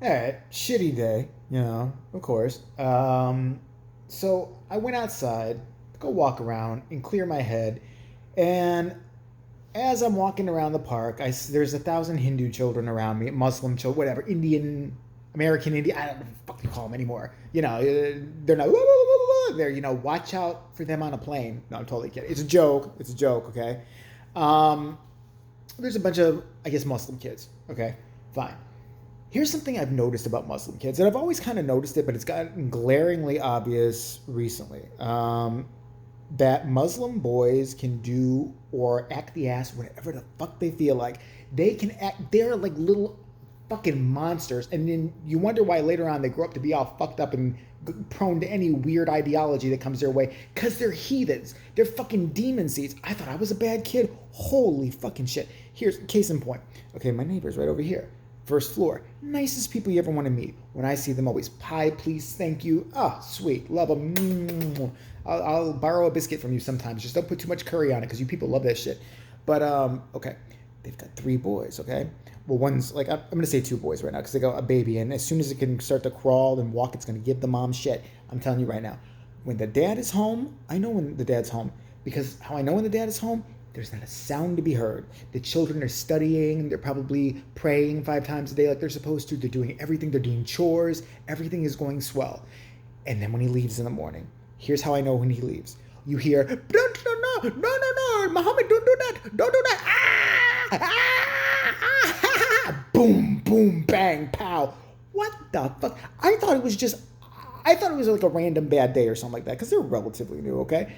All right, shitty day, of course. So I went outside to go walk around and clear my head. And as I'm walking around the park, there's 1,000 Hindu children around me, Muslim children, whatever, Indian, American Indian, I don't know what the fuck you call them anymore. They're not, they're, watch out for them on a plane. No, I'm totally kidding. It's a joke. It's a joke, okay? Um, there's a bunch of, I guess, Muslim kids, okay? Fine. Here's something I've noticed about Muslim kids, and I've always kind of noticed it, but it's gotten glaringly obvious recently. That Muslim boys can do or act the ass whatever the fuck they feel like. They can act, they're like little fucking monsters, and then you wonder why later on they grow up to be all fucked up and prone to any weird ideology that comes their way, because they're heathens. They're fucking demon seeds. I thought I was a bad kid. Holy fucking shit. Here's case in point. Okay, my neighbor's right over here. First floor. Nicest people you ever want to meet. When I see them, always pie, please, thank you. Ah, oh, sweet. Love them. I'll borrow a biscuit from you sometimes. Just don't put too much curry on it because you people love that shit. But, okay. They've got 3 boys, okay? Well, one's like, I'm going to say 2 boys right now because they got a baby. And as soon as it can start to crawl and walk, it's going to give the mom shit. I'm telling you right now. When the dad is home, I know when the dad's home. Because how I know when the dad is home? There's not a sound to be heard. The children are studying. They're probably praying 5 times a day like they're supposed to. They're doing everything. They're doing chores. Everything is going swell. And then when he leaves in the morning, here's how I know when he leaves. You hear, no, Muhammad, don't do that. Don't do that. Boom, boom, bang, pow. What the fuck? I thought it was like a random bad day or something like that because they're relatively new, okay?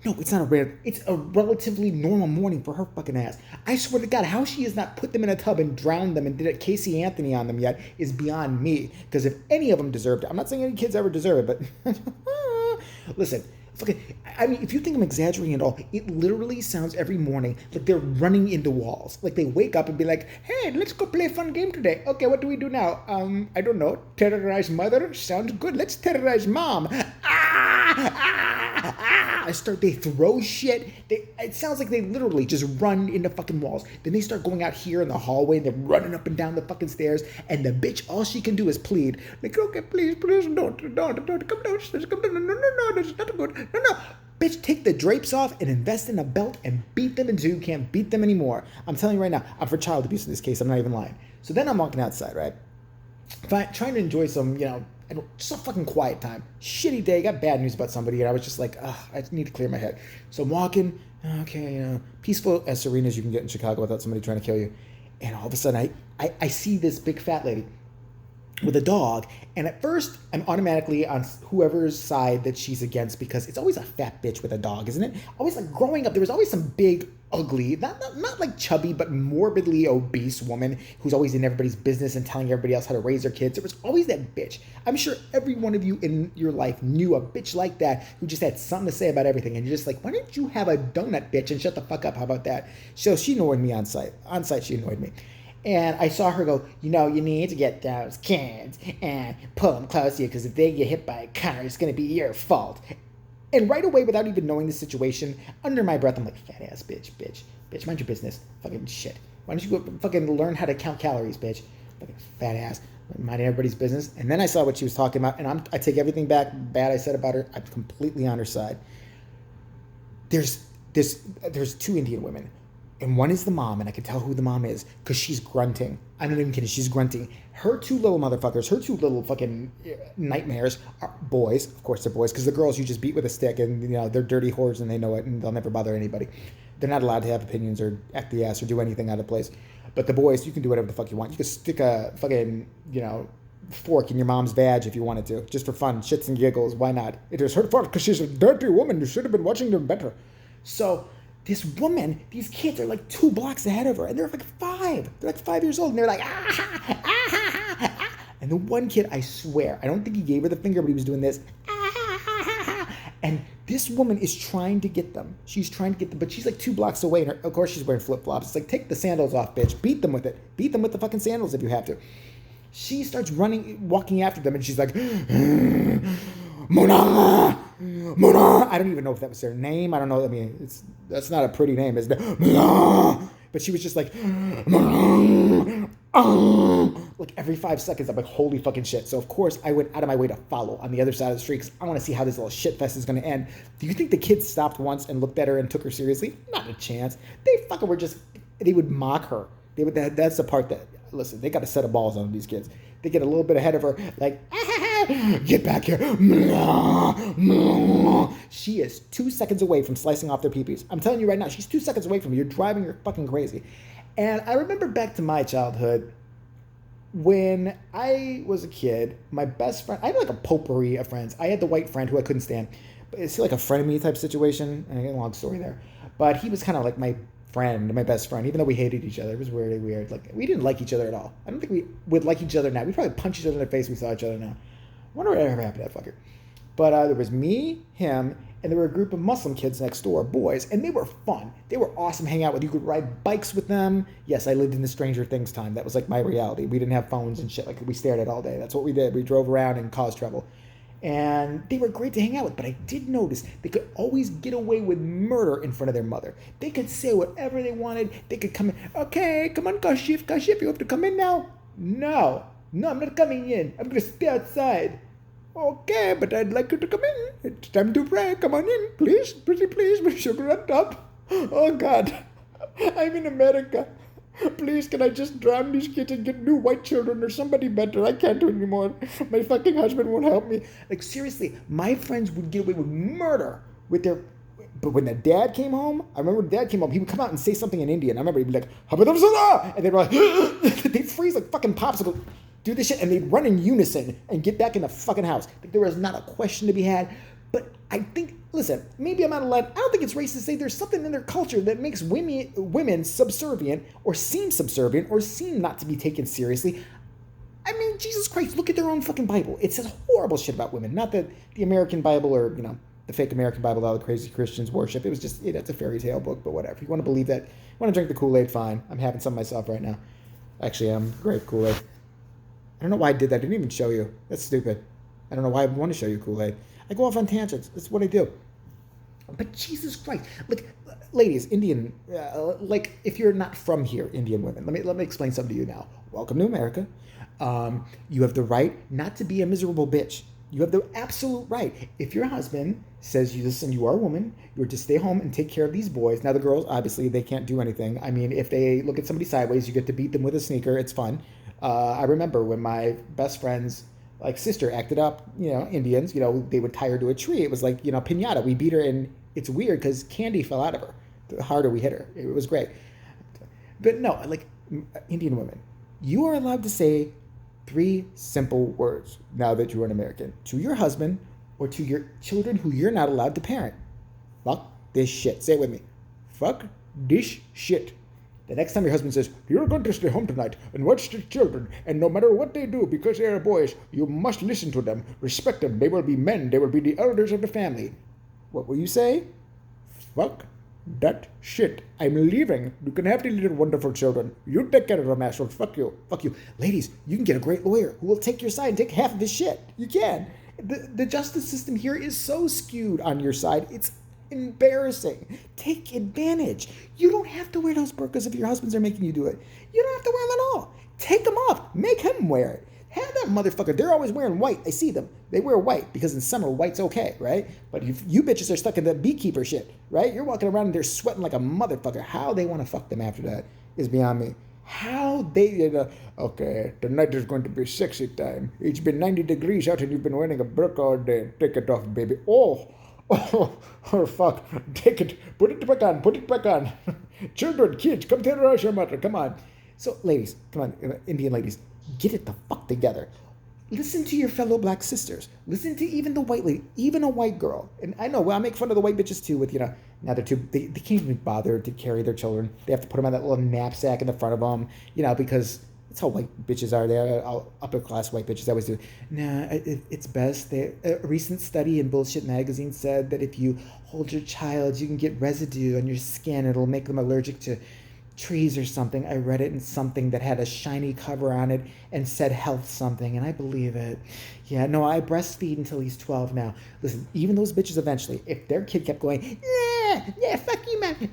No, it's not a rare. It's a relatively normal morning for her fucking ass. I swear to God, how she has not put them in a tub and drowned them and did a Casey Anthony on them yet is beyond me. Because if any of them deserved it, I'm not saying any kids ever deserve it, but listen, fucking, I mean, if you think I'm exaggerating at all, it literally sounds every morning like they're running into walls. Like they wake up and be like, "Hey, let's go play a fun game today. Okay, what do we do now? I don't know. Terrorize mother sounds good. Let's terrorize mom. They throw shit. It sounds like they literally just run into fucking walls. Then they start going out here in the hallway and they're running up and down the fucking stairs. And the bitch, all she can do is plead. Like, okay, please, don't, come downstairs, come down, no, that's not good, no. Bitch, take the drapes off and invest in a belt and beat them until you can't beat them anymore. I'm telling you right now, I'm for child abuse in this case. I'm not even lying. So then I'm walking outside, right? Trying to enjoy some, just a fucking quiet time. Shitty day, got bad news about somebody, and I was just like, I need to clear my head. So I'm walking, okay, peaceful as serene as you can get in Chicago without somebody trying to kill you. And all of a sudden, I see this big fat lady with a dog, and at first I'm automatically on whoever's side that she's against because it's always a fat bitch with a dog, isn't it? Always, like, growing up, there was always some big, ugly, not like chubby, but morbidly obese woman who's always in everybody's business and telling everybody else how to raise their kids. There was always that bitch. I'm sure every one of you in your life knew a bitch like that who just had something to say about everything, and you're just like, why didn't you have a donut, bitch, and shut the fuck up? How about that? So she annoyed me on site. On site, she annoyed me. And I saw her go, you need to get those kids and pull them close to you because if they get hit by a car, it's going to be your fault. And right away, without even knowing the situation, under my breath, I'm like, fat ass bitch, mind your business. Fucking shit. Why don't you go fucking learn how to count calories, bitch? Fucking fat ass. Mind everybody's business. And then I saw what she was talking about, and I take everything back bad I said about her. I'm completely on her side. There's 2 Indian women. And one is the mom, and I can tell who the mom is because she's grunting. I'm not even kidding. She's grunting. Her 2 little motherfuckers, her 2 little fucking nightmares are boys. Of course, they're boys because the girls you just beat with a stick, and they're dirty whores and they know it, and they'll never bother anybody. They're not allowed to have opinions or act the ass or do anything out of place. But the boys, you can do whatever the fuck you want. You can stick a fucking fork in your mom's vag if you wanted to, just for fun, shits and giggles. Why not? It is her fault because she's a dirty woman. You should have been watching them better. So this woman, these kids are like 2 blocks ahead of her, and they're like 5. They're like 5 years old, and they're like, and the one kid, I swear, I don't think he gave her the finger, but he was doing this, and this woman is trying to get them. She's trying to get them, but she's like 2 blocks away, and of course she's wearing flip-flops. It's like, take the sandals off, bitch. Beat them with it. Beat them with the fucking sandals if you have to. She starts walking after them, and she's like, Mona, Mona. I don't even know if that was her name. I don't know. I mean, that's not a pretty name, is it? Mona. But she was just like, Mona. like every 5 seconds. I'm like, holy fucking shit. So of course I went out of my way to follow on the other side of the street because I want to see how this little shit fest is going to end. Do you think the kids stopped once and looked at her and took her seriously? Not a chance. They fucking were just, they would mock her. That's the part that, listen, they got a set of balls on these kids. They get a little bit ahead of her, like, get back here. She is 2 seconds away from slicing off their peepees. I'm telling you right now, she's 2 seconds away from you. You're driving her fucking crazy. And I remember back to my childhood, when I was a kid, my best friend, I had like a potpourri of friends. I had the white friend who I couldn't stand. But it's like a frenemy type situation. And I get a long story there. But he was kind of like my friend, my best friend, even though we hated each other. It was really weird. Like, we didn't like each other at all. I don't think we would like each other now. We'd probably punch each other in the face if we saw each other now. I wonder what ever happened to that fucker. But there was me, him, and there were a group of Muslim kids next door, boys, and they were fun. They were awesome to hang out with. You could ride bikes with them. Yes, I lived in the Stranger Things time. That was like my reality. We didn't have phones and shit. Like, we stared at all day. That's what we did. We drove around and caused trouble. And they were great to hang out with, but I did notice they could always get away with murder in front of their mother. They could say whatever they wanted. They could come in. Okay, come on, Kashif, you have to come in now. No, I'm not coming in. I'm going to stay outside. Okay, but I'd like you to come in. It's time to pray. Come on in, please. Pretty please, with sugar on top. Oh, God. I'm in America. Please, can I just drown these kids and get new white children or somebody better? I can't do it anymore. My fucking husband won't help me. Like, seriously, my friends would get away with murder with their... But when the dad came home, I remember when dad came home, he would come out and say something in Indian. I remember he'd be like, and they'd be like, they'd freeze like fucking popsicle, do this shit, and they'd run in unison and get back in the fucking house. Like, there was not a question to be had. But I think, listen, maybe I'm out of line. I don't think it's racist to say there's something in their culture that makes women subservient or seem not to be taken seriously. I mean, Jesus Christ, look at their own fucking Bible. It says horrible shit about women. Not that the American Bible or, the fake American Bible that all the crazy Christians worship. It was just, it's a fairy tale book, but whatever. If you want to believe that, you want to drink the Kool-Aid, fine. I'm having some myself right now. Actually, I'm grape Kool-Aid. I don't know why I did that. I didn't even show you. That's stupid. I don't know why I want to show you Kool-Aid. I go off on tangents. That's what I do. But Jesus Christ, like, ladies, Indian, like, if you're not from here, Indian women, let me explain something to you now. Welcome to America. You have the right not to be a miserable bitch. You have the absolute right. If your husband says, listen, you are a woman, you're to stay home and take care of these boys. Now, the girls, obviously, they can't do anything. I mean, if they look at somebody sideways, you get to beat them with a sneaker. It's fun. I remember when my best friend's sister acted up, Indians, they would tie her to a tree. It was like, piñata. We beat her, and it's weird because candy fell out of her. The harder we hit her. It was great. But no, like, Indian women, you are allowed to say 3 simple words now that you're an American to your husband or to your children who you're not allowed to parent. Fuck this shit. Say it with me. Fuck this shit. The next time your husband says, you're going to stay home tonight and watch the children, and no matter what they do, because they are boys, you must listen to them, respect them. They will be men. They will be the elders of the family. What will you say? Fuck that shit. I'm leaving. You can have the little wonderful children. You take care of them, asshole. Fuck you. Fuck you. Ladies, you can get a great lawyer who will take your side and take half of this shit. You can. The justice system here is so skewed on your side. It's embarrassing. Take advantage. You don't have to wear those burqas if your husbands are making you do it. You don't have to wear them at all. Take them off. Make him wear it. Have that motherfucker. They're always wearing white. I see them. They wear white because in summer, white's okay, right? But if you bitches are stuck in the beekeeper shit, right? You're walking around and they're sweating like a motherfucker. How they want to fuck them after that is beyond me. How they, okay, tonight is going to be sexy time. It's been 90 degrees out and you've been wearing a burqa all day. Take it off, baby. Oh, fuck. Take it. Put it back on. Children, kids, come tell us your mother. Come on. So, ladies, come on, Indian ladies, get it the fuck together. Listen to your fellow black sisters. Listen to even the white lady, even a white girl. And I know, I make fun of the white bitches too with, now they can't even bother to carry their children. They have to put them on that little knapsack in the front of them, because that's how white bitches are. They're upper class white bitches always do. Nah, it's best. A recent study in Bullshit Magazine said that if you hold your child, you can get residue on your skin. It'll make them allergic to trees or something. I read it in something that had a shiny cover on it and said health something, and I believe it. Yeah, no, I breastfeed until he's 12 now. Listen, even those bitches eventually, if their kid kept going, nah, yeah, fuck you, man,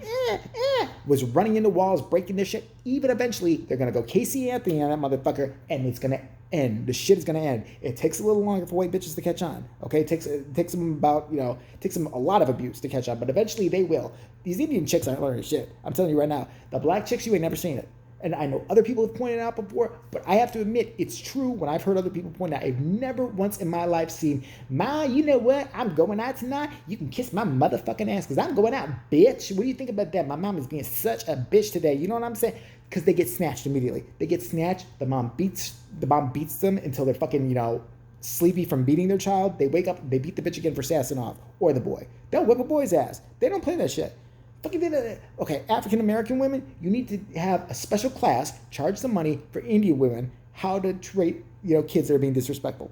was running into walls, breaking their shit. Even eventually, they're gonna go Casey Anthony on that motherfucker, and it's gonna end. The shit is gonna end. It takes a little longer for white bitches to catch on. Okay, it takes them about, takes them a lot of abuse to catch on, but eventually they will. These Indian chicks aren't learning shit. I'm telling you right now, the black chicks, you ain't never seen it. And I know other people have pointed it out before, but I have to admit, it's true when I've heard other people point out. I've never once in my life seen, Ma, you know what? I'm going out tonight. You can kiss my motherfucking ass because I'm going out, bitch. What do you think about that? My mom is being such a bitch today. You know what I'm saying? Because they get snatched immediately. They get snatched. The mom beats them until they're fucking, sleepy from beating their child. They wake up, they beat the bitch again for sassing off. Or the boy. They'll whip a boy's ass. They don't play that shit. Okay, African American women, you need to have a special class, charge some money for Indian women, how to treat kids that are being disrespectful.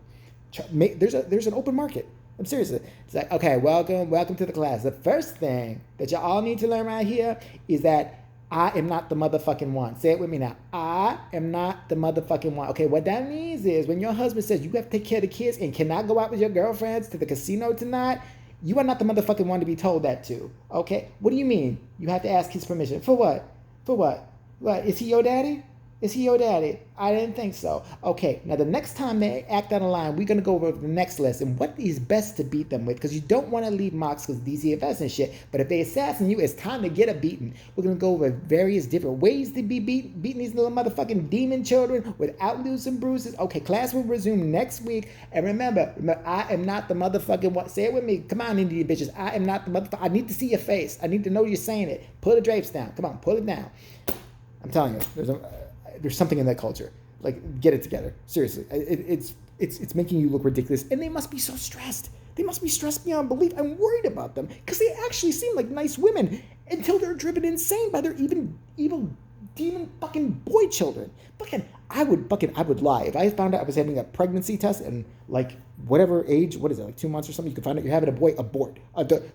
There's an open market. I'm serious. It's like, okay, welcome to the class. The first thing that y'all all need to learn right here is that I am not the motherfucking one. Say it with me now. I am not the motherfucking one. Okay, what that means is when your husband says you have to take care of the kids and cannot go out with your girlfriends to the casino tonight, you are not the motherfucking one to be told that to. Okay? What do you mean? You have to ask his permission. For what? For what? What? Is he your daddy? Is he your daddy? I didn't think so. Okay, now the next time they act out of line, we're going to go over the next lesson. What is best to beat them with? Because you don't want to leave marks because DCFS and shit. But if they assassinate you, it's time to get a beating. We're going to go over various different ways to be beating these little motherfucking demon children without losing bruises. Okay, class will resume next week. And remember, I am not the motherfucking one. Say it with me. Come on, Indian bitches. I am not the motherfucker. I need to see your face. I need to know you're saying it. Pull the drapes down. Come on, pull it down. I'm telling you, there's something in that culture. Like, get it together. Seriously. It's making you look ridiculous. And they must be so stressed. They must be stressed beyond belief. I'm worried about them because they actually seem like nice women until they're driven insane by their evil demon fucking boy children. I would lie. If I found out I was having a pregnancy test and like whatever age, what is it, like 2 months or something, you can find out you're having a boy, abort.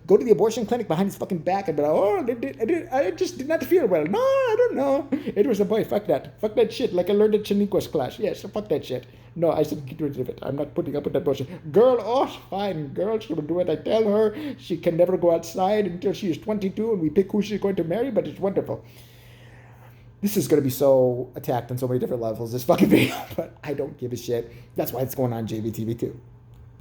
Go to the abortion clinic behind his fucking back and be like, oh, I just did not feel well. No, I don't know. It was a boy. Fuck that shit. Like I learned at Shaniqua's class. Yes, fuck that shit. No, I said get rid of it. I'm not putting up with that bullshit. Girl, fine. Girl, she will do what I tell her. She can never go outside until she is 22 and we pick who she's going to marry, but it's wonderful. This is going to be so attacked on so many different levels, this fucking video, but I don't give a shit. That's why it's going on JVTV too.